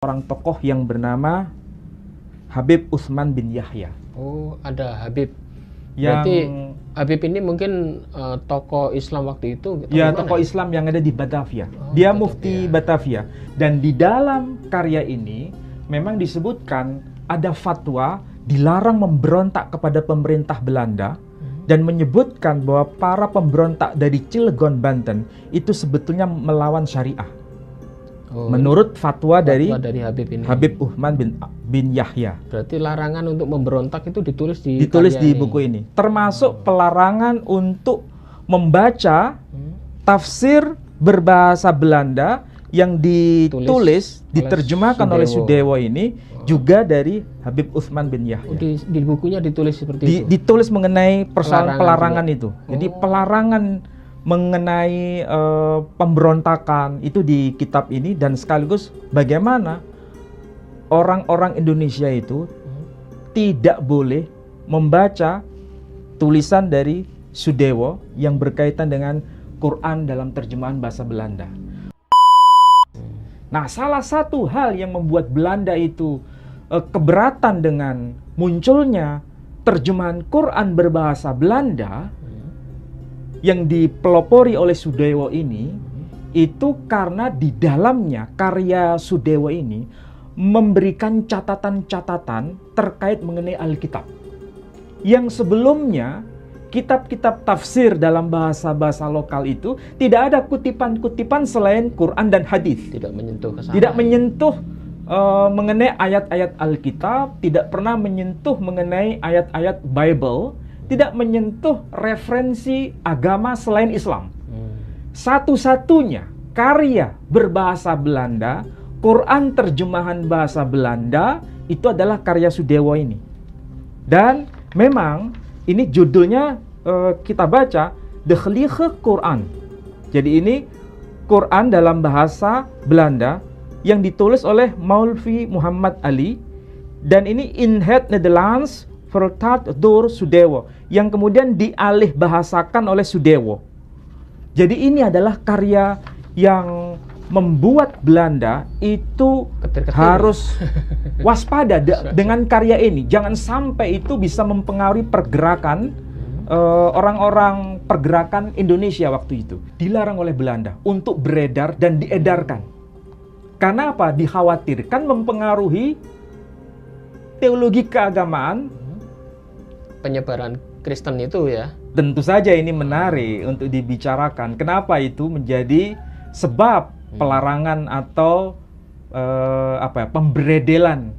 Orang tokoh yang bernama Habib Utsman bin Yahya. Oh, ada Habib. Yang Berarti Habib ini mungkin tokoh Islam waktu itu? Ya, tokoh Islam yang ada di Batavia. Oh, Dia Batavia. mufti Batavia. Dan di dalam karya ini memang disebutkan ada fatwa dilarang memberontak kepada pemerintah Belanda dan menyebutkan bahwa para pemberontak dari Cilegon, Banten itu sebetulnya melawan syariah. Oh, menurut fatwa dari Habib ini. Habib Utsman bin Yahya. Berarti larangan untuk memberontak itu ditulis di buku ini. Termasuk pelarangan untuk membaca tafsir berbahasa Belanda yang diterjemahkan oleh Sudewo ini juga dari Habib Utsman bin Yahya. Di bukunya ditulis seperti itu. Ditulis mengenai persoalan pelarangan itu. Jadi Oh. pelarangan mengenai pemberontakan itu di kitab ini, dan sekaligus bagaimana orang-orang Indonesia itu tidak boleh membaca tulisan dari Sudewo yang berkaitan dengan Quran dalam terjemahan bahasa Belanda. Nah, salah satu hal yang membuat Belanda itu keberatan dengan munculnya terjemahan Quran berbahasa Belanda yang dipelopori oleh Sudewo ini, itu karena di dalamnya karya Sudewo ini memberikan catatan-catatan terkait mengenai Alkitab. Yang sebelumnya kitab-kitab tafsir dalam bahasa-bahasa lokal itu tidak ada kutipan-kutipan selain Quran dan hadis. Tidak menyentuh ke sana. Tidak menyentuh mengenai ayat-ayat Alkitab, tidak pernah menyentuh mengenai ayat-ayat Bible, tidak menyentuh referensi agama selain Islam. Satu-satunya karya berbahasa Belanda, Quran terjemahan bahasa Belanda, itu adalah karya Sudewo ini. Dan memang ini judulnya kita baca De Heilige Quran. Jadi ini Quran dalam bahasa Belanda yang ditulis oleh Maulvi Muhammad Ali, dan ini in het Nederlands vertaald door Sudewo, yang kemudian dialih bahasakan oleh Sudewo. Jadi ini adalah karya yang membuat Belanda itu harus waspada dengan karya ini. Jangan sampai itu bisa mempengaruhi pergerakan orang-orang pergerakan Indonesia waktu itu. Dilarang oleh Belanda untuk beredar dan diedarkan. Karena apa? Dikhawatirkan mempengaruhi teologi keagamaan, penyebaran Kristen itu ya. Tentu saja ini menarik untuk dibicarakan. Kenapa itu menjadi sebab pelarangan atau pemberedelan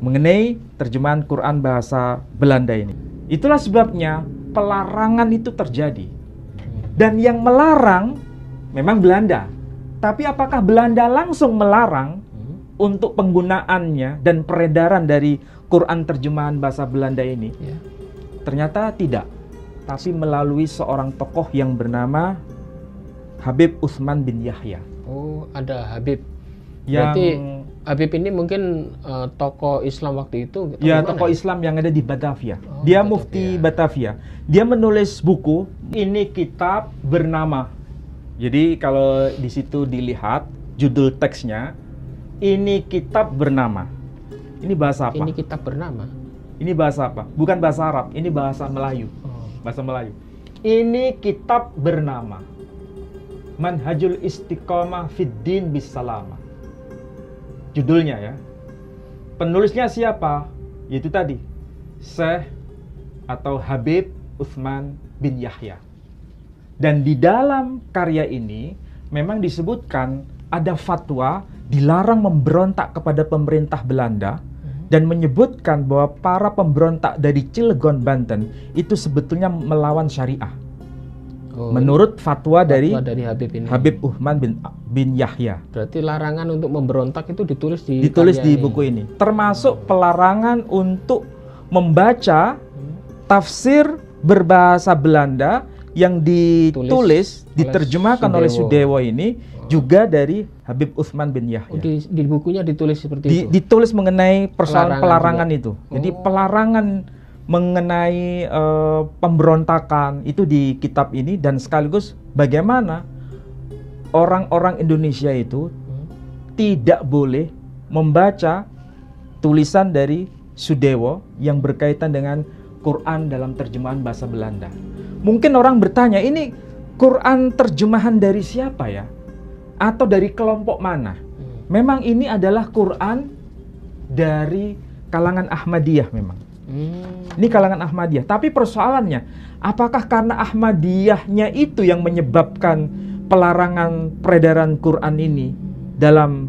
mengenai terjemahan Quran bahasa Belanda ini. Itulah sebabnya pelarangan itu terjadi. Dan yang melarang memang Belanda. Tapi apakah Belanda langsung melarang untuk penggunaannya dan peredaran dari Quran terjemahan bahasa Belanda ini? Ya. Ternyata tidak, tapi melalui seorang tokoh yang bernama Habib Utsman bin Yahya. Oh, ada Habib. Yang Berarti Habib ini mungkin tokoh Islam waktu itu? Ya, tokoh Islam yang ada di Batavia. Oh, Dia Batavia. mufti Batavia. Dia menulis buku, ini kitab bernama. Jadi kalau di situ dilihat judul teksnya, ini kitab bernama. Ini bahasa apa? Ini kitab bernama. Ini bahasa apa? Bukan bahasa Arab, ini bahasa Melayu. Bahasa Melayu. Ini kitab bernama Manhajul Istiqomah Fid Din Bis Salamah. Judulnya ya. Penulisnya siapa? Yaitu tadi Syekh atau Habib Utsman bin Yahya. Dan di dalam karya ini memang disebutkan ada fatwa dilarang memberontak kepada pemerintah Belanda dan menyebutkan bahwa para pemberontak dari Cilegon, Banten itu sebetulnya melawan syariah. Menurut fatwa dari Habib ini. Habib Utsman bin Yahya. Berarti larangan untuk memberontak itu ditulis di buku ini. Termasuk pelarangan untuk membaca tafsir berbahasa Belanda yang diterjemahkan oleh Sudewo ini juga dari Habib Utsman bin Yahya. Di bukunya ditulis seperti itu. Ditulis mengenai persoalan pelarangan itu. Jadi pelarangan mengenai pemberontakan itu di kitab ini, dan sekaligus bagaimana orang-orang Indonesia itu tidak boleh membaca tulisan dari Sudewo yang berkaitan dengan Quran dalam terjemahan bahasa Belanda. Mungkin orang bertanya, ini Quran terjemahan dari siapa ya? Atau dari kelompok mana? Memang ini adalah Quran dari kalangan Ahmadiyah memang. Ini kalangan Ahmadiyah. Tapi persoalannya, apakah karena Ahmadiyahnya itu yang menyebabkan pelarangan peredaran Quran ini dalam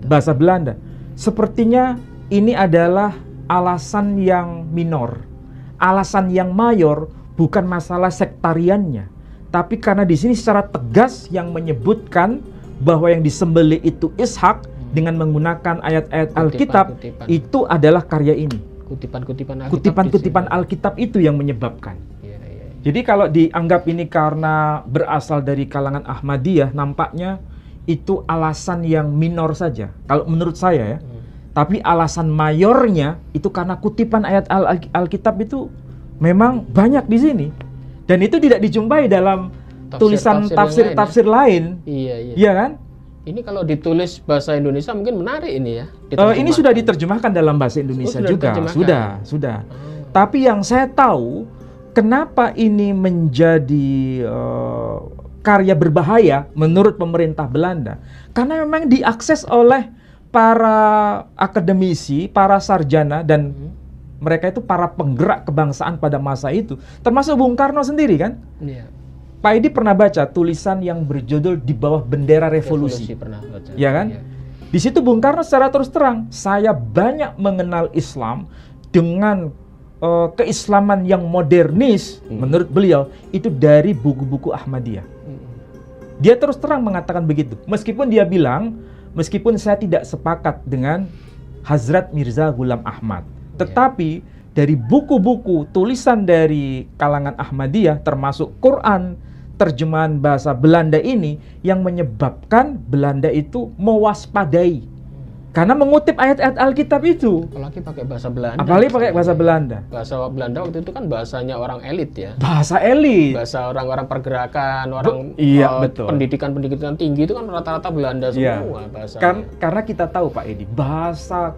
bahasa Belanda? Sepertinya ini adalah alasan yang minor. Alasan yang mayor bukan masalah sektariannya, tapi karena di sini secara tegas yang menyebutkan bahwa yang disembelih itu Ishak dengan menggunakan ayat-ayat Alkitab, itu adalah karya ini. Kutipan-kutipan Alkitab itu yang menyebabkan. Jadi kalau dianggap ini karena berasal dari kalangan Ahmadiyah, nampaknya itu alasan yang minor saja, kalau menurut saya ya. Tapi alasan mayornya itu karena kutipan ayat Alkitab itu memang banyak di sini. Dan itu tidak dijumpai dalam tulisan tafsir lain. Iya kan? Ini kalau ditulis bahasa Indonesia mungkin menarik ini ya. Ini sudah diterjemahkan dalam bahasa Indonesia juga. Sudah. Tapi yang saya tahu, kenapa ini menjadi karya berbahaya menurut pemerintah Belanda? Karena memang diakses oleh para akademisi, para sarjana, dan mereka itu para penggerak kebangsaan pada masa itu, termasuk Bung Karno sendiri kan? Iya. Pak Edi pernah baca tulisan yang berjudul Di Bawah Bendera Revolusi. Pernah baca. Ya kan? Iya. Di situ Bung Karno secara terus terang, saya banyak mengenal Islam dengan keislaman yang modernis, menurut beliau, itu dari buku-buku Ahmadiyah. Dia terus terang mengatakan begitu. Meskipun dia bilang, meskipun saya tidak sepakat dengan Hazrat Mirza Ghulam Ahmad, tetapi dari buku-buku tulisan dari kalangan Ahmadiyah, termasuk Quran terjemahan bahasa Belanda ini, yang menyebabkan Belanda itu mewaspadai karena mengutip ayat-ayat Alkitab itu. Apalagi pakai bahasa Belanda. Apalagi pakai bahasa Belanda. Bahasa Belanda waktu itu kan bahasanya orang elit ya. Bahasa elit. Bahasa orang-orang pergerakan, orang betul. Pendidikan tinggi itu kan rata-rata Belanda semua bahasanya. Karena kita tahu Pak Edi, bahasa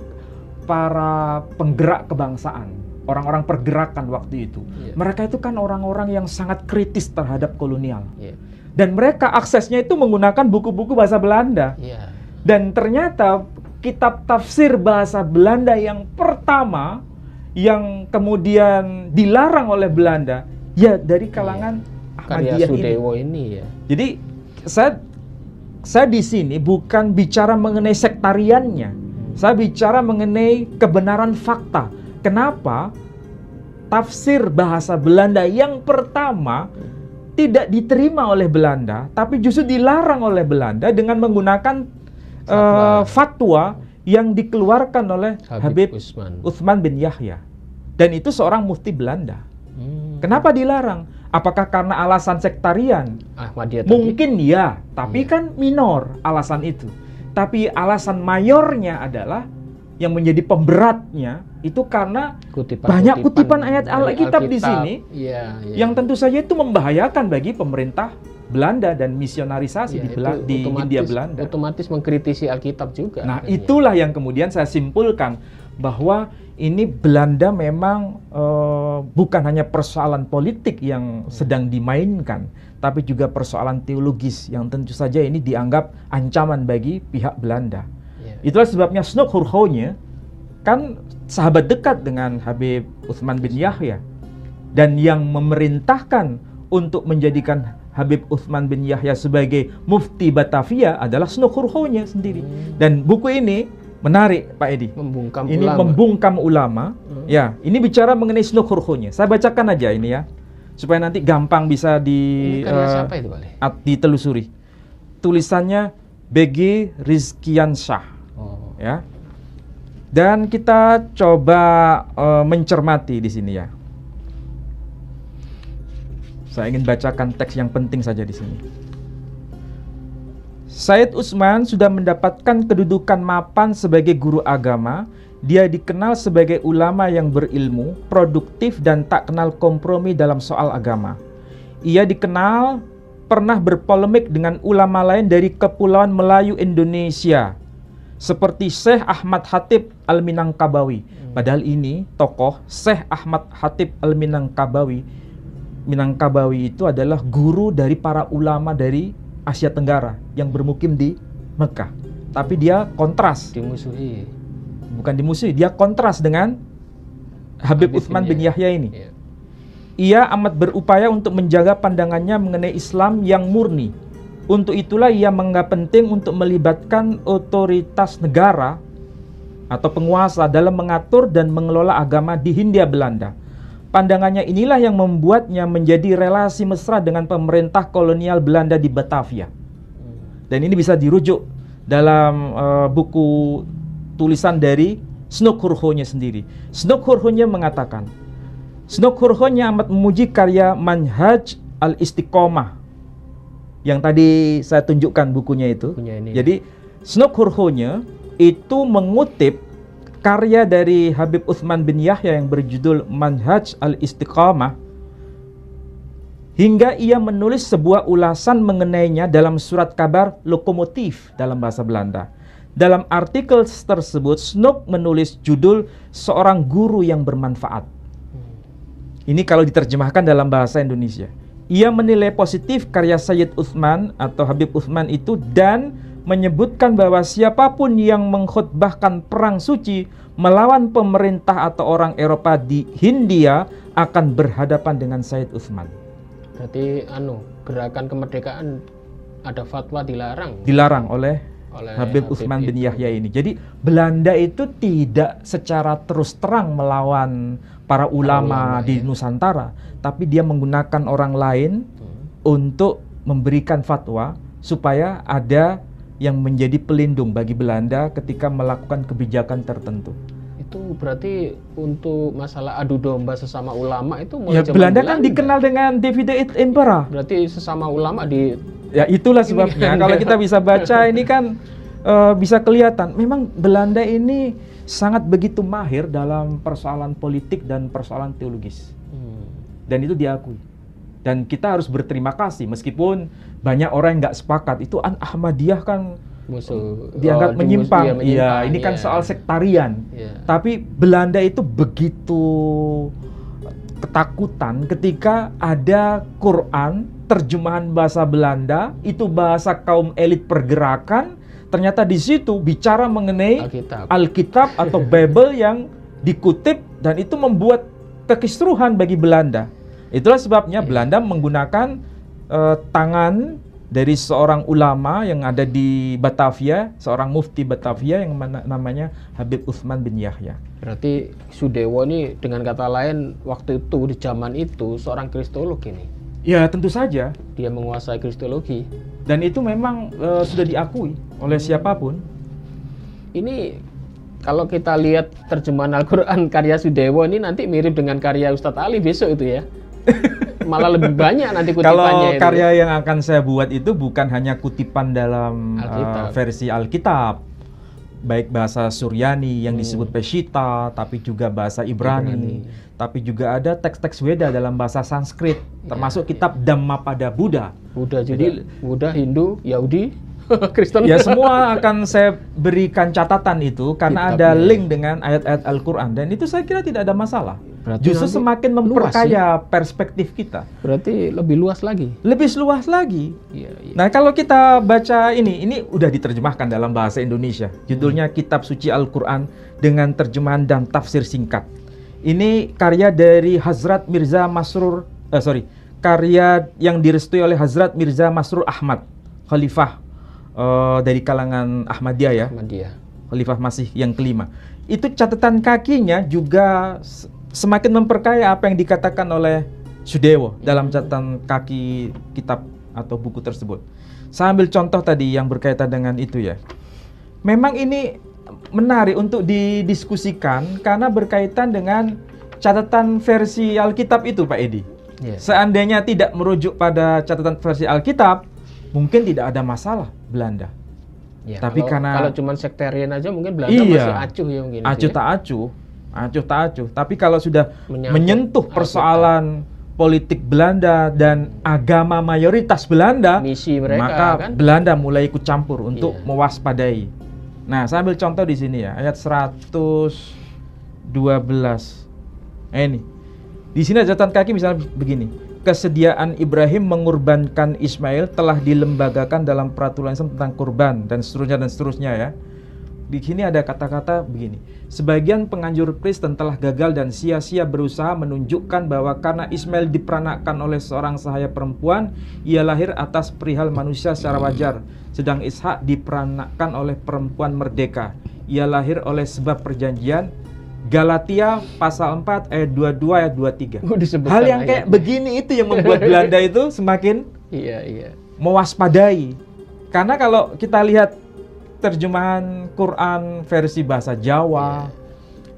para penggerak kebangsaan, orang-orang pergerakan waktu itu, mereka itu kan orang-orang yang sangat kritis terhadap kolonial. Dan mereka aksesnya itu menggunakan buku-buku bahasa Belanda. Dan ternyata kitab tafsir bahasa Belanda yang pertama yang kemudian dilarang oleh Belanda ya dari kalangan Ahmadiyah ini ya. Jadi saya di sini bukan bicara mengenai sektariannya. Saya bicara mengenai kebenaran fakta. Kenapa tafsir bahasa Belanda yang pertama tidak diterima oleh Belanda, tapi justru dilarang oleh Belanda dengan menggunakan fatwa yang dikeluarkan oleh Habib Utsman bin Yahya, dan itu seorang mufti Belanda. Kenapa dilarang? Apakah karena alasan sektarian? Mungkin ya, tapi kan minor alasan itu. Tapi alasan mayornya adalah yang menjadi pemberatnya itu karena banyak kutipan ayat Alkitab di sini yang tentu saja itu membahayakan bagi pemerintah Belanda dan misionarisasi di Hindia Belanda. Otomatis mengkritisi Alkitab juga. Nah, itulah yang kemudian saya simpulkan bahwa ini Belanda memang bukan hanya persoalan politik yang sedang dimainkan, tapi juga persoalan teologis yang tentu saja ini dianggap ancaman bagi pihak Belanda. Itulah sebabnya Snoek Hurgouwtje kan sahabat dekat dengan Habib Utsman bin Yahya, dan yang memerintahkan untuk menjadikan Habib Utsman bin Yahya sebagai mufti Batavia adalah Snoek Hurgouwtje sendiri. Dan buku ini menarik Pak Edi. Membungkam ulama. Ya, ini bicara mengenai Snoek Hurgouwtje. Saya bacakan aja ini ya, supaya nanti gampang bisa siapa itu, ditelusuri. Tulisannya B.G. Rizkiansyah. Ya. Dan kita coba mencermati di sini ya. Saya ingin bacakan teks yang penting saja di sini. Said Utsman sudah mendapatkan kedudukan mapan sebagai guru agama. Dia dikenal sebagai ulama yang berilmu, produktif, dan tak kenal kompromi dalam soal agama. Ia dikenal pernah berpolemik dengan ulama lain dari Kepulauan Melayu Indonesia. seperti Syekh Ahmad Khatib Al-Minangkabawi. Padahal ini tokoh Syekh Ahmad Khatib Al-Minangkabawi. Minangkabawi itu adalah guru dari para ulama dari Asia Tenggara yang bermukim di Mekah. Tapi dia kontras. Dimusuhi. Bukan dimusuhi, dia kontras dengan Habib Utsman bin Yahya ini. Iya. Ia amat berupaya untuk menjaga pandangannya mengenai Islam yang murni. Untuk itulah ia menganggap penting untuk melibatkan otoritas negara atau penguasa dalam mengatur dan mengelola agama di Hindia Belanda. Pandangannya inilah yang membuatnya menjadi relasi mesra dengan pemerintah kolonial Belanda di Batavia. Dan ini bisa dirujuk dalam buku tulisan dari Snoek Hurgonje sendiri. Snoek Hurgonje mengatakan, Snoek Hurgonje amat memuji karya Manhaj al-Istiqomah yang tadi saya tunjukkan bukunya itu. Jadi Snoek Hurgonje itu mengutip karya dari Habib Utsman bin Yahya yang berjudul Manhaj al-Istiqomah, hingga ia menulis sebuah ulasan mengenainya dalam surat kabar Lokomotief dalam bahasa Belanda. Dalam artikel tersebut, Snoek menulis judul Seorang Guru yang Bermanfaat. Ini kalau diterjemahkan dalam bahasa Indonesia. Ia menilai positif karya Sayyid Utsman atau Habib Utsman itu dan menyebutkan bahwa siapapun yang mengkhutbahkan perang suci melawan pemerintah atau orang Eropa di Hindia akan berhadapan dengan Sayyid Utsman. Berarti gerakan kemerdekaan ada fatwa dilarang. Dilarang oleh Habib Utsman bin Yahya ini. Jadi Belanda itu tidak secara terus terang melawan para ulama di Nusantara, tapi dia menggunakan orang lain untuk memberikan fatwa supaya ada yang menjadi pelindung bagi Belanda ketika melakukan kebijakan tertentu. Itu berarti untuk masalah adu domba sesama ulama itu mulai zaman Belanda kan dikenal dengan Divide et Impera. Berarti sesama ulama di ya itulah sebabnya kalau kita bisa baca ini kan bisa kelihatan memang Belanda ini sangat begitu mahir dalam persoalan politik dan persoalan teologis. Dan itu diakui. Dan kita harus berterima kasih meskipun banyak orang yang nggak sepakat. Itu Ahmadiyah kan musuh dianggap menyimpang. Iya, ini kan soal sektarian. Tapi Belanda itu begitu ketakutan ketika ada Quran terjemahan bahasa Belanda, itu bahasa kaum elit pergerakan. Ternyata di situ bicara mengenai Alkitab atau Bible yang dikutip, dan itu membuat kekisruhan bagi Belanda. Itulah sebabnya Belanda menggunakan tangan dari seorang ulama yang ada di Batavia, seorang mufti Batavia yang namanya Habib Utsman bin Yahya. Berarti Sudewo ini dengan kata lain waktu itu di zaman itu seorang kristolog ini. Ya tentu saja dia menguasai kristologi. Dan itu memang sudah diakui oleh siapapun. Ini kalau kita lihat terjemahan Al-Quran karya Sudewo ini nanti mirip dengan karya Ustadz Ali besok itu ya. Malah lebih banyak nanti kutipannya. Kalau karya yang akan saya buat itu bukan hanya kutipan dalam versi Alkitab, baik bahasa Suryani yang disebut Peshitta, tapi juga bahasa Ibrani. Tapi juga ada teks-teks Weda dalam bahasa Sanskrit, termasuk kitab Dhammapada Buddha. Jadi Buddha, Hindu, Yahudi, Kristen. Ya semua akan saya berikan catatan itu karena ada link dengan ayat-ayat Al-Quran, dan itu saya kira tidak ada masalah. Berarti justru semakin memperkaya perspektif kita. Berarti lebih luas lagi. Lebih luas lagi. Nah kalau kita baca ini udah diterjemahkan dalam bahasa Indonesia. Judulnya Kitab Suci Al-Quran dengan terjemahan dan tafsir singkat. Ini karya dari Hazrat Mirza Masrur, karya yang direstui oleh Hazrat Mirza Masrur Ahmad, Khalifah dari kalangan Ahmadiyah ya. Khalifah Masih yang kelima. Itu catatan kakinya juga semakin memperkaya apa yang dikatakan oleh Sudewo dalam catatan kaki kitab atau buku tersebut. Saya ambil contoh tadi yang berkaitan dengan itu ya. Memang ini menarik untuk didiskusikan karena berkaitan dengan catatan versi Alkitab itu Pak Edi. Seandainya tidak merujuk pada catatan versi Alkitab, mungkin tidak ada masalah Belanda. Tapi kalau cuma sektarian aja mungkin Belanda masih acuh ya mungkin. Acuh tak acuh. Tapi kalau sudah menyentuh persoalan politik Belanda dan agama mayoritas Belanda, misi mereka, maka kan? Belanda mulai ikut campur untuk mewaspadai. Nah, saya ambil contoh di sini ya, ayat 112. Ini. Di sini ada catatan kaki misalnya begini. Kesediaan Ibrahim mengorbankan Ismail telah dilembagakan dalam peraturan Islam tentang kurban dan seterusnya ya. Di sini ada kata-kata begini. Sebagian penganjur Kristen telah gagal dan sia-sia berusaha menunjukkan bahwa karena Ismail diperanakan oleh seorang sahaya perempuan, ia lahir atas perihal manusia secara wajar. Sedang Ishak diperanakan oleh perempuan merdeka. Ia lahir oleh sebab perjanjian. Galatia pasal 4 ayat 22 ayat 23. Hal yang kayak begini itu yang membuat Belanda itu semakin mewaspadai. Karena kalau kita lihat terjemahan Quran versi bahasa Jawa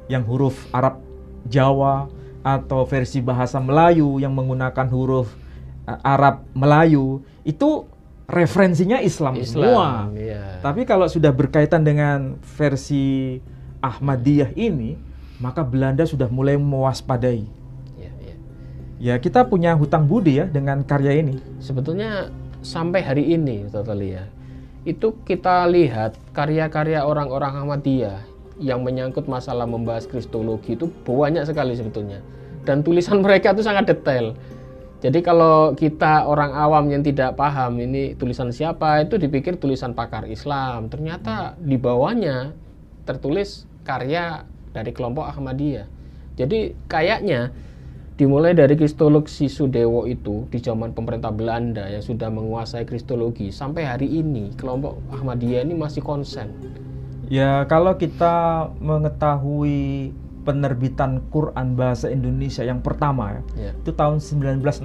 yang huruf Arab Jawa atau versi bahasa Melayu yang menggunakan huruf Arab Melayu, itu referensinya Islam semua. Tapi kalau sudah berkaitan dengan versi Ahmadiyah ini, maka Belanda sudah mulai mewaspadai. Ya, kita punya hutang budi ya dengan karya ini. Sebetulnya sampai hari ini, Totali ya, itu kita lihat karya-karya orang-orang Ahmadiyah yang menyangkut masalah membahas kristologi itu banyak sekali sebetulnya. Dan tulisan mereka itu sangat detail. Jadi kalau kita orang awam yang tidak paham ini tulisan siapa, itu dipikir tulisan pakar Islam. Ternyata di bawahnya tertulis karya dari kelompok Ahmadiyah. Jadi kayaknya dimulai dari kristologi Sudewo itu di zaman pemerintah Belanda yang sudah menguasai kristologi, sampai hari ini kelompok Ahmadiyah ini masih konsen. Ya, kalau kita mengetahui penerbitan Quran bahasa Indonesia yang pertama itu tahun 1965.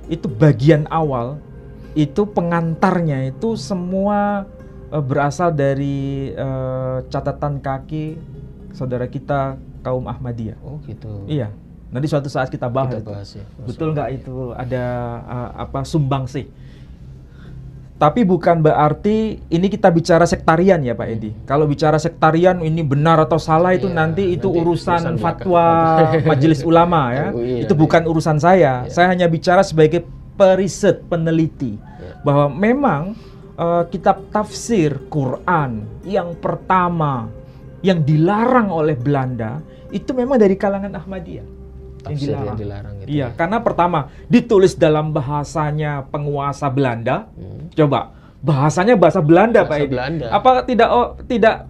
Itu bagian awal, itu pengantarnya itu semua berasal dari catatan kaki saudara kita kaum Ahmadiyah. Oh gitu. Iya. Nanti suatu saat kita bahas. Ya. Betul nggak itu ada sumbangsih. Tapi bukan berarti ini kita bicara sektarian ya Pak Edi. Kalau bicara sektarian ini benar atau salah itu nanti urusan fatwa Majelis Ulama ya. Itu bukan urusan saya. Saya hanya bicara sebagai periset, peneliti bahwa memang kitab tafsir Quran yang pertama yang dilarang oleh Belanda itu memang dari kalangan Ahmadiyah. Tafsir yang dilarang gitu. Iya, karena pertama ditulis dalam bahasanya penguasa Belanda. Coba, bahasanya bahasa Belanda Pak Edi. Apa tidak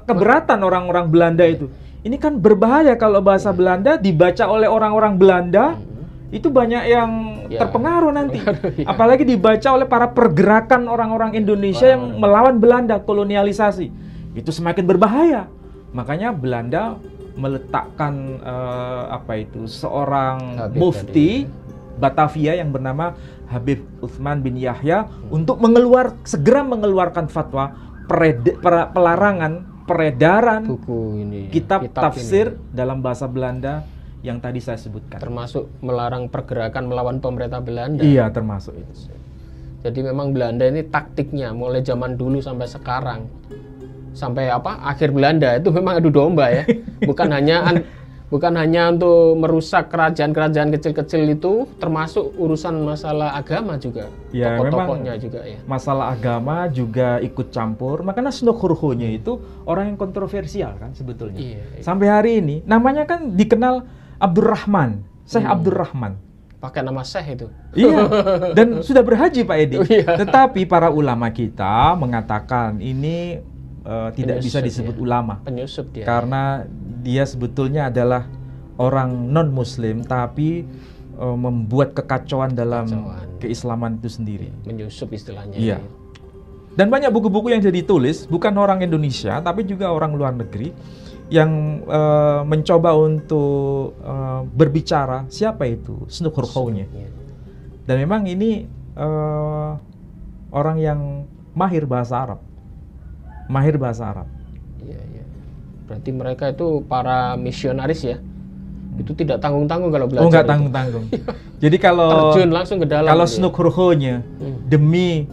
keberatan orang-orang Belanda itu? Ini kan berbahaya kalau bahasa Belanda dibaca oleh orang-orang Belanda. Itu banyak yang terpengaruh nanti. Apalagi dibaca oleh para pergerakan orang-orang Indonesia yang melawan Belanda, kolonialisasi. Itu semakin berbahaya. Makanya Belanda meletakkan seorang mufti Batavia yang bernama Habib Utsman bin Yahya untuk segera mengeluarkan fatwa pelarangan peredaran buku ini, kitab tafsir ini dalam bahasa Belanda yang tadi saya sebutkan. Termasuk melarang pergerakan melawan pemerintah Belanda. Iya, termasuk itu. Jadi memang Belanda ini taktiknya mulai zaman dulu sampai sekarang, sampai akhir Belanda itu memang adu domba ya. Bukan hanya untuk merusak kerajaan-kerajaan kecil-kecil itu, termasuk urusan masalah agama juga. Ya, tokoh-tokohnya juga ya. Masalah agama juga ikut campur. Makanya Nugroho-nya itu orang yang kontroversial kan sebetulnya. Iya. Sampai hari ini namanya kan dikenal Abdurrahman, Syekh Abdurrahman. Pakai nama Syekh itu. Iya. Dan sudah berhaji Pak Edi. Iya. Tetapi para ulama kita mengatakan ini tidak bisa disebut ulama. Penyusup dia. Karena dia sebetulnya adalah orang non-muslim tapi membuat kekacauan dalam keislaman itu sendiri. Menyusup istilahnya. Iya. Dan banyak buku-buku yang jadi tulis bukan orang Indonesia tapi juga orang luar negeri yang mencoba untuk berbicara siapa itu Nugroho-nya. Dan memang ini orang yang mahir bahasa Arab. Iya. Berarti mereka itu para misionaris ya. Itu tidak tanggung-tanggung kalau belajar. Oh, nggak tanggung-tanggung. Jadi kalau terjun langsung ke dalam. Kalau Nugroho-nya demi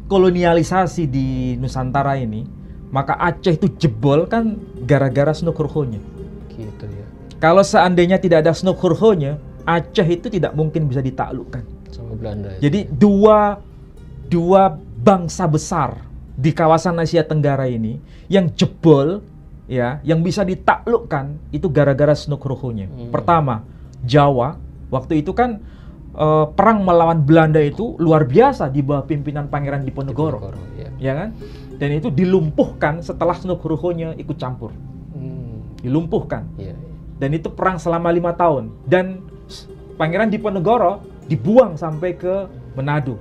kolonialisasi di Nusantara ini, maka Aceh itu jebol kan gara-gara Nugroho-nya. Gitu ya. Kalau seandainya tidak ada Nugroho-nya, Aceh itu tidak mungkin bisa ditaklukkan sama Belanda. Ya. Jadi dua bangsa besar di kawasan Asia Tenggara ini yang jebol, ya, yang bisa ditaklukkan itu gara-gara Nugroho-nya. Pertama, Jawa. Waktu itu kan perang melawan Belanda itu luar biasa di bawah pimpinan Pangeran Diponegoro, ya kan? Dan itu dilumpuhkan setelah Nugroho-nya ikut campur. Dilumpuhkan. Dan itu perang selama 5 tahun. Dan Pangeran Diponegoro dibuang sampai ke Manado.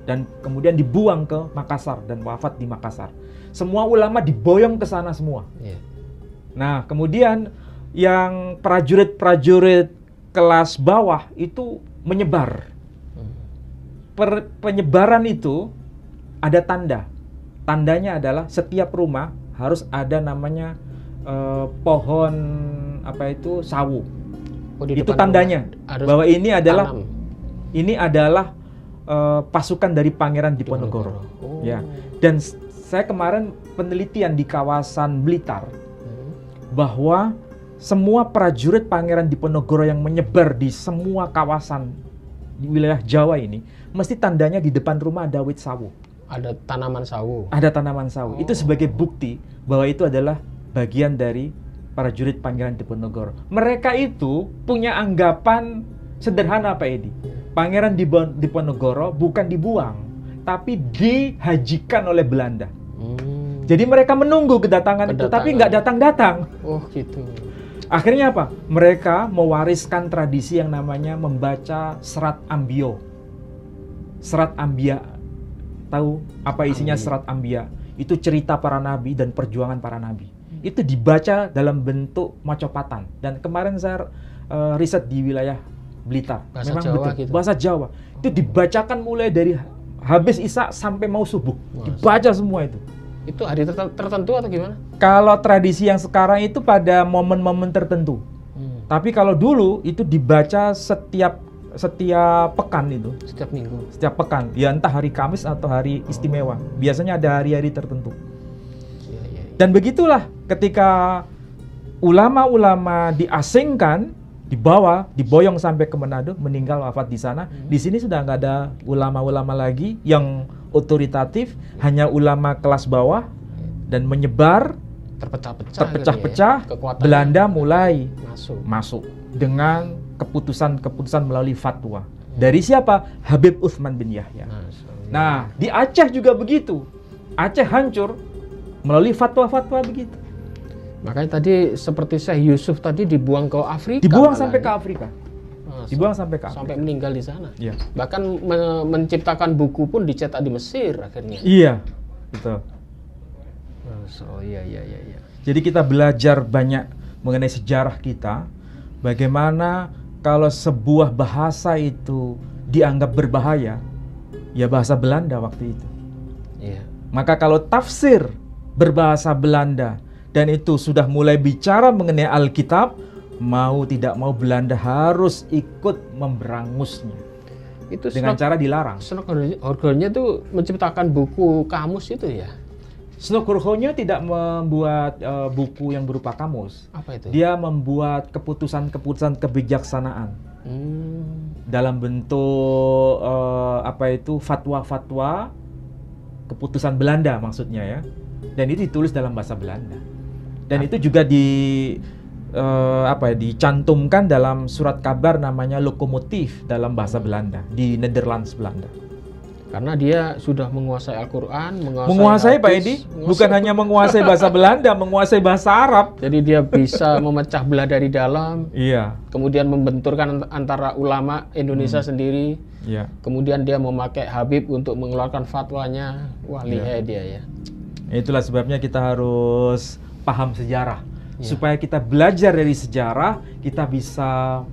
Dan kemudian dibuang ke Makassar dan wafat di Makassar. Semua ulama diboyong ke sana semua. Nah, kemudian yang prajurit-prajurit kelas bawah itu menyebar. Penyebaran itu ada tanda. Tandanya adalah setiap rumah harus ada namanya pohon sawu. Itu tandanya bahwa ini adalah pasukan dari Pangeran Diponegoro. Ya. Dan saya kemarin penelitian di kawasan Blitar bahwa semua prajurit Pangeran Diponegoro yang menyebar di semua kawasan di wilayah Jawa ini mesti tandanya di depan rumah ada wit sawu. Ada tanaman sawu. Ada tanaman sawu. Itu sebagai bukti bahwa itu adalah bagian dari prajurit Pangeran Diponegoro. Mereka itu punya anggapan sederhana, Pak Edi. Pangeran Diponegoro bukan dibuang, tapi dihajikan oleh Belanda. Jadi mereka menunggu kedatangan itu, tapi nggak datang-datang. Oh gitu. Akhirnya apa? Mereka mewariskan tradisi yang namanya membaca Serat Ambio. Serat Ambia. Tahu apa isinya Serat Ambia? Itu cerita para nabi dan perjuangan para nabi. Itu dibaca dalam bentuk macopatan. Dan kemarin saya riset di wilayah Blitar. Bahasa Memang Jawa betul, gitu. bahasa Jawa. Itu dibacakan mulai dari habis Isya sampai mau subuh. Dibaca semua itu. Itu hari tertentu atau gimana? Kalau tradisi yang sekarang itu pada momen-momen tertentu. Tapi kalau dulu itu dibaca setiap pekan itu. Setiap minggu. Setiap pekan. Ya entah hari Kamis atau hari istimewa. Biasanya ada hari-hari tertentu. Dan begitulah ketika ulama-ulama diasingkan, diboyong sampai ke Manado, meninggal wafat di sana. Di sini sudah nggak ada ulama-ulama lagi yang otoritatif, hanya ulama kelas bawah dan menyebar, terpecah-pecah. Gitu ya. Belanda mulai masuk dengan keputusan melalui fatwa. Dari siapa? Habib Utsman bin Yahya. Nah, di Aceh juga begitu. Aceh hancur melalui fatwa-fatwa begitu. Makanya tadi seperti Syekh Yusuf tadi dibuang ke Afrika. Dibuang sampai ke Afrika. Dibuang sampai ke Afrika. Sampai meninggal di sana. Iya. Bahkan menciptakan buku pun dicetak di Mesir akhirnya. Iya, betul. Iya. Jadi kita belajar banyak mengenai sejarah kita. Bagaimana kalau sebuah bahasa itu dianggap berbahaya, ya bahasa Belanda waktu itu. Iya. Maka kalau tafsir berbahasa Belanda dan itu sudah mulai bicara mengenai Alkitab, mau tidak mau Belanda harus ikut memberangusnya. Itu dengan cara dilarang. Nugroho-nya tuh menciptakan buku kamus itu ya? Nugroho-nya tidak membuat buku yang berupa kamus. Apa itu? Dia membuat keputusan-keputusan kebijaksanaan dalam bentuk fatwa-fatwa keputusan Belanda maksudnya ya. Dan itu ditulis dalam bahasa Belanda. Dan itu juga dicantumkan dalam surat kabar namanya lokomotif dalam bahasa Belanda di Netherlands Belanda. Karena dia sudah menguasai Al-Quran, menguasai Pak Edi, bukan hanya menguasai bahasa Belanda, menguasai bahasa Arab. Jadi dia bisa memecah belah dari dalam. Iya. Kemudian membenturkan antara ulama Indonesia sendiri. Iya. Kemudian dia memakai Habib untuk mengeluarkan fatwanya. Wah, lihai dia ya. Itulah sebabnya kita harus paham sejarah. Supaya kita belajar dari sejarah, kita bisa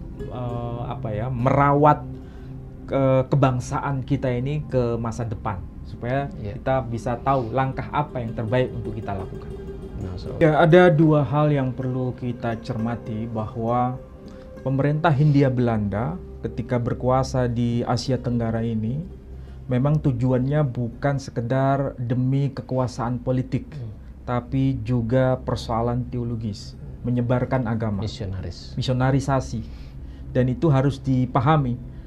merawat kebangsaan kita ini ke masa depan, supaya kita bisa tahu langkah apa yang terbaik untuk kita lakukan. Ya, ada dua hal yang perlu kita cermati, bahwa pemerintah Hindia Belanda ketika berkuasa di Asia Tenggara ini memang tujuannya bukan sekedar demi kekuasaan politik, tapi juga persoalan teologis, menyebarkan agama, misionarisasi, dan itu harus dipahami.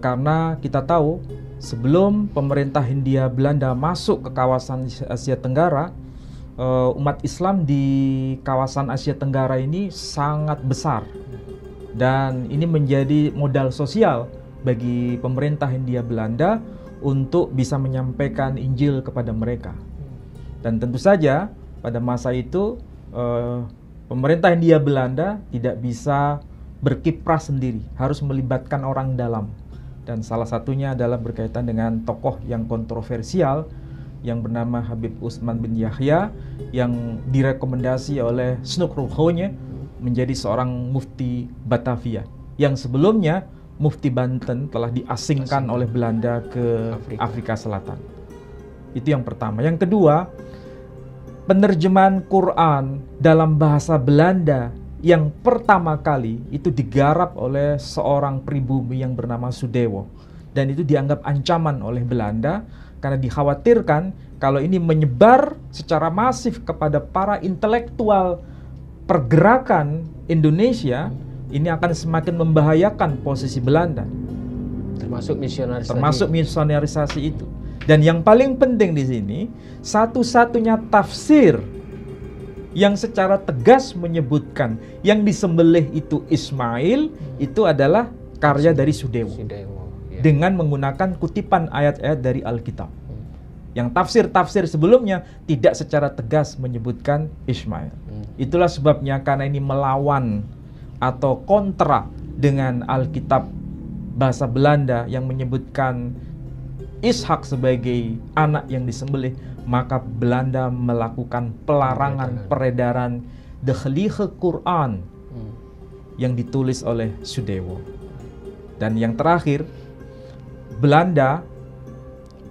Karena kita tahu sebelum pemerintah Hindia Belanda masuk ke kawasan Asia Tenggara, umat Islam di kawasan Asia Tenggara ini sangat besar, dan ini menjadi modal sosial bagi pemerintah Hindia Belanda untuk bisa menyampaikan Injil kepada mereka. Dan tentu saja pada masa itu pemerintah Hindia Belanda tidak bisa berkiprah sendiri, harus melibatkan orang dalam. Dan salah satunya adalah berkaitan dengan tokoh yang kontroversial yang bernama Habib Utsman bin Yahya, yang direkomendasi oleh Snukruhonya menjadi seorang mufti Batavia, yang sebelumnya mufti Banten telah diasingkan oleh Belanda ke Afrika Selatan. Itu yang pertama. Yang kedua, penerjemahan Quran dalam bahasa Belanda yang pertama kali itu digarap oleh seorang pribumi yang bernama Sudewo, dan itu dianggap ancaman oleh Belanda karena dikhawatirkan kalau ini menyebar secara masif kepada para intelektual pergerakan Indonesia, ini akan semakin membahayakan posisi Belanda, termasuk misionarisasi itu. Dan yang paling penting di sini, satu-satunya tafsir yang secara tegas menyebutkan yang disembelih itu Ismail, itu adalah karya dari Sudewo, dengan menggunakan kutipan ayat-ayat dari Alkitab. Yang tafsir-tafsir sebelumnya tidak secara tegas menyebutkan Ismail. Itulah sebabnya, karena ini melawan atau kontra dengan Alkitab bahasa Belanda yang menyebutkan Ishak sebagai anak yang disembelih, maka Belanda melakukan pelarangan peredaran de Heilige Quran yang ditulis oleh Sudewo. Dan yang terakhir, Belanda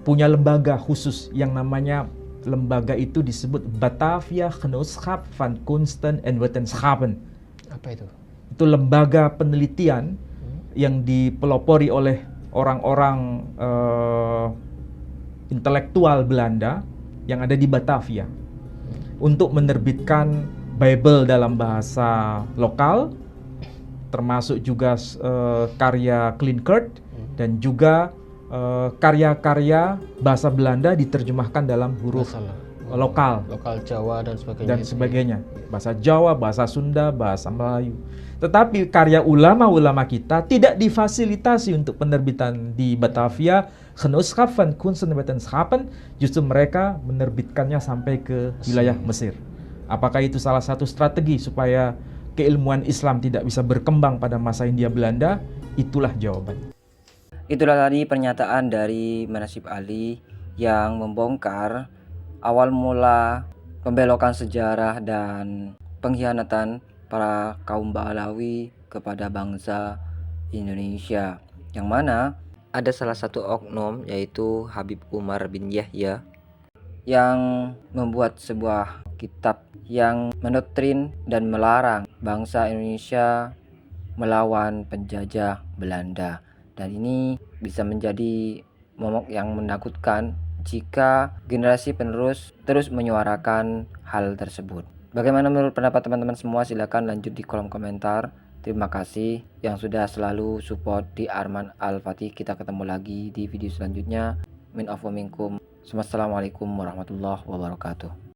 punya lembaga khusus yang namanya, lembaga itu disebut Batavia Genootschap van Kunsten en Wetenschappen. Apa itu? Itu lembaga penelitian yang dipelopori oleh orang-orang intelektual Belanda yang ada di Batavia untuk menerbitkan Bible dalam bahasa lokal, termasuk juga karya Klinkert, dan juga karya-karya bahasa Belanda diterjemahkan dalam huruf lokal Jawa dan sebagainya. Bahasa Jawa, bahasa Sunda, bahasa Melayu. Tetapi karya ulama-ulama kita tidak difasilitasi untuk penerbitan di Batavia Genootschap van Kunsten en Wetenschappen, justru mereka menerbitkannya sampai ke wilayah Mesir. Apakah itu salah satu strategi supaya keilmuan Islam tidak bisa berkembang pada masa Hindia Belanda? Itulah jawabannya. Itulah tadi pernyataan dari Manasib Ali yang membongkar awal mula pembelokan sejarah dan pengkhianatan para kaum Ba'alawi kepada bangsa Indonesia, yang mana ada salah satu oknum, yaitu Habib Umar bin Yahya, yang membuat sebuah kitab yang mendoktrin dan melarang bangsa Indonesia melawan penjajah Belanda. Dan ini bisa menjadi momok yang menakutkan jika generasi penerus terus menyuarakan hal tersebut. Bagaimana menurut pendapat teman-teman semua? Silakan lanjut di kolom komentar. Terima kasih yang sudah selalu support di Arman Al-Fatih. Kita ketemu lagi di video selanjutnya. Min afu minkum. Wassalamualaikum warahmatullahi wabarakatuh.